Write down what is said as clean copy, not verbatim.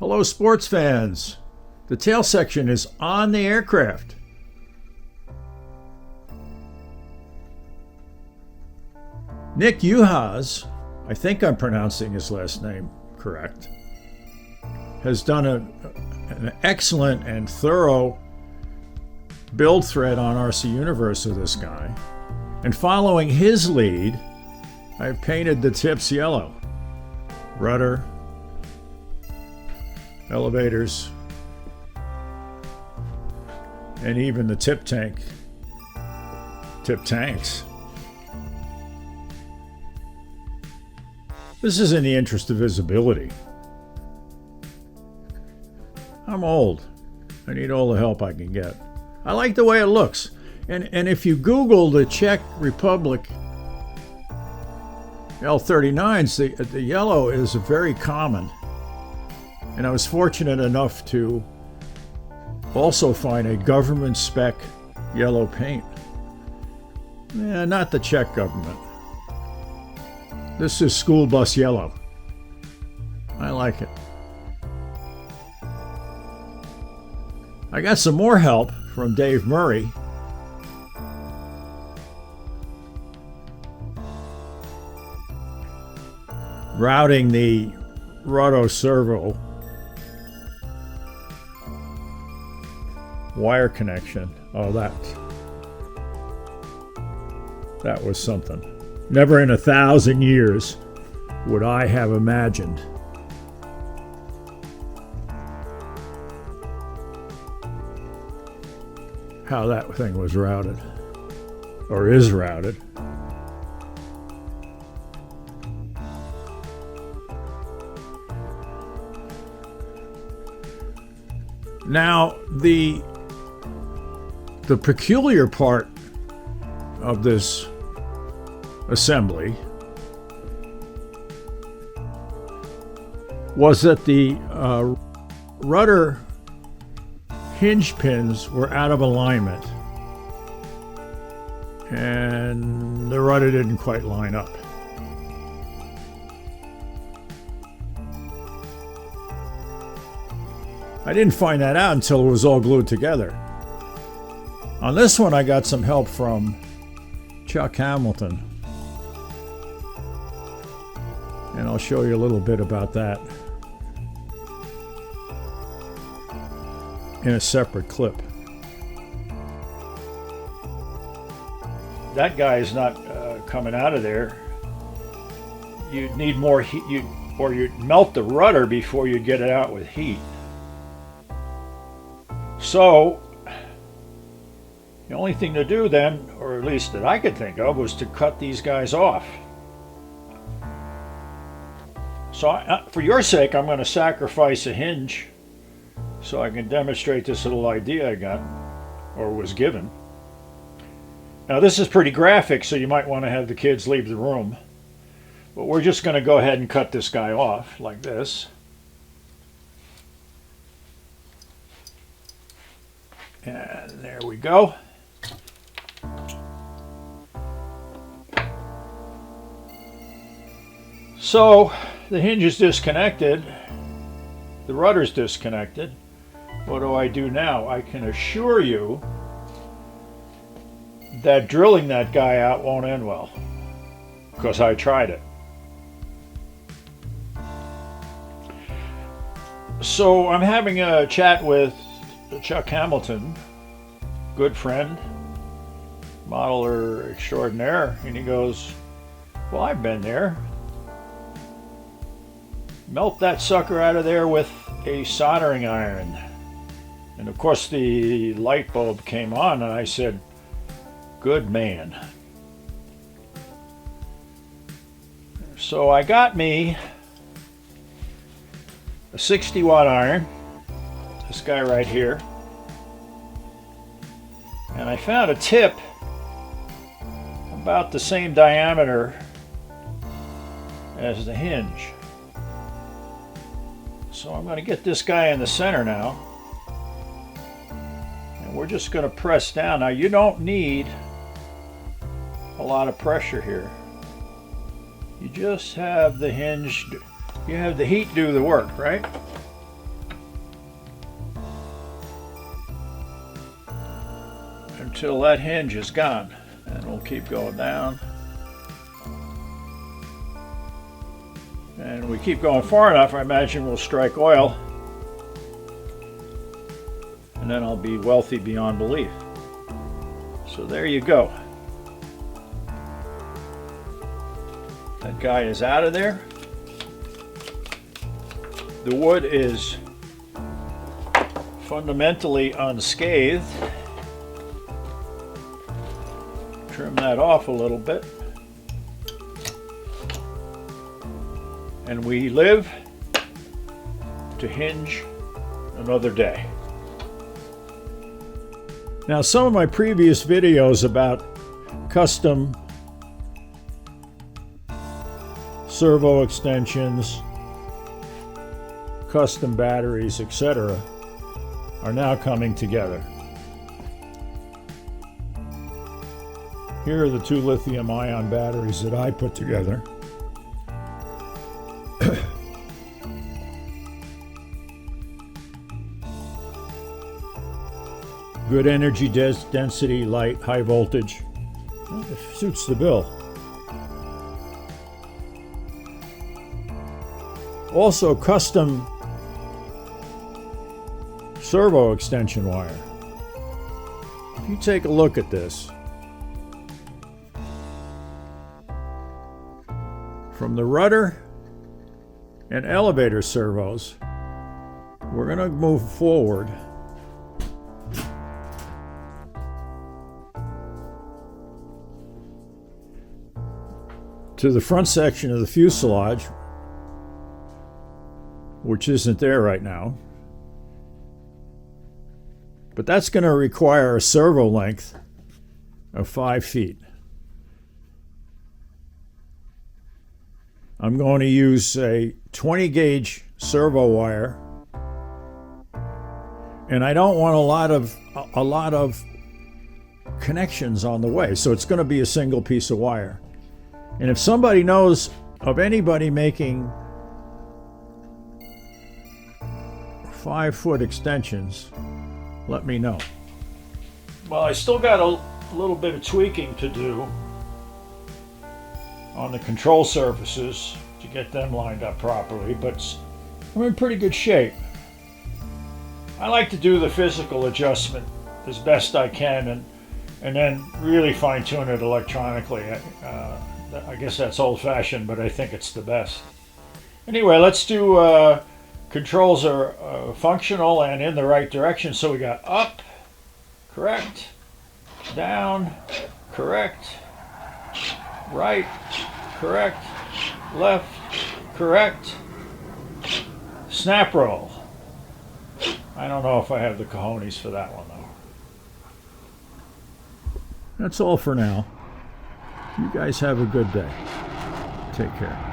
Hello, sports fans. The tail section is on the aircraft. Nick Uhas, I think I'm pronouncing his last name correct, has done an excellent and thorough build thread on RC Universe of this guy. And following his lead, I've painted the tips yellow. Rudder, elevators, and even the tip tanks. This is in the interest of visibility. I'm old. I need all the help I can get. I like the way it looks. And if you Google the Czech Republic L-39s, the yellow is very common. And I was fortunate enough to also find a government spec yellow paint. Not the Czech government. This is school bus yellow. I like it. I got some more help from Dave Murray. Routing the roto servo wire connection. Oh, that was something. Never in 1,000 years would I have imagined how that thing was routed, or is routed. Now, the peculiar part of this assembly was that the rudder hinge pins were out of alignment and the rudder didn't quite line up. I didn't find that out until it was all glued together. On this one, I got some help from Chuck Hamilton. And I'll show you a little bit about that in a separate clip. That guy is not coming out of there. You'd need more heat, you'd melt the rudder before you get it out with heat. So the only thing to do then, or at least that I could think of, was to cut these guys off. So for your sake, I'm going to sacrifice a hinge so I can demonstrate this little idea I got, or was given. Now this is pretty graphic, so you might want to have the kids leave the room. But we're just going to go ahead and cut this guy off like this. And there we go. So the hinge is disconnected, the rudder's disconnected. What do I do now? I can assure you that drilling that guy out won't end well, because I tried it. So I'm having a chat with Chuck Hamilton, good friend, modeler extraordinaire, and he goes, well, I've been there. Melt that sucker out of there with a soldering iron. And of course the light bulb came on and I said, good man. So I got me a 60-watt iron, this guy right here, and I found a tip about the same diameter as the hinge. So I'm going to get this guy in the center now, and we're just going to press down. Now you don't need a lot of pressure here. You just have the hinge, you have the heat do the work, right? until that hinge is gone. And we'll keep going down. And we keep going far enough, I imagine we'll strike oil. And then I'll be wealthy beyond belief. So there you go. That guy is out of there. The wood is fundamentally unscathed. Trim that off a little bit. And we live to hinge another day. Now, some of my previous videos about custom servo extensions, custom batteries, etc., are now coming together. Here are the two lithium-ion batteries that I put together. Good energy density, light, high voltage. Well, it suits the bill. Also custom servo extension wire. If you take a look at this, from the rudder and elevator servos, we're going to move forward to the front section of the fuselage, which isn't there right now. But that's going to require a servo length of 5 feet. I'm going to use a 20 gauge servo wire, and I don't want a lot of connections on the way, so it's going to be a single piece of wire. And if somebody knows of anybody making 5-foot extensions, let me know. Well, I still got a little bit of tweaking to do on the control surfaces to get them lined up properly, but I'm in pretty good shape. I like to do the physical adjustment as best I can and then really fine-tune it electronically. I guess that's old-fashioned, but I think it's the best. Anyway, let's do controls are functional and in the right direction. So we got up, correct, down, correct, right, correct, left, correct, snap roll. I don't know if I have the cojones for that one though. That's all for now. You guys have a good day. Take care.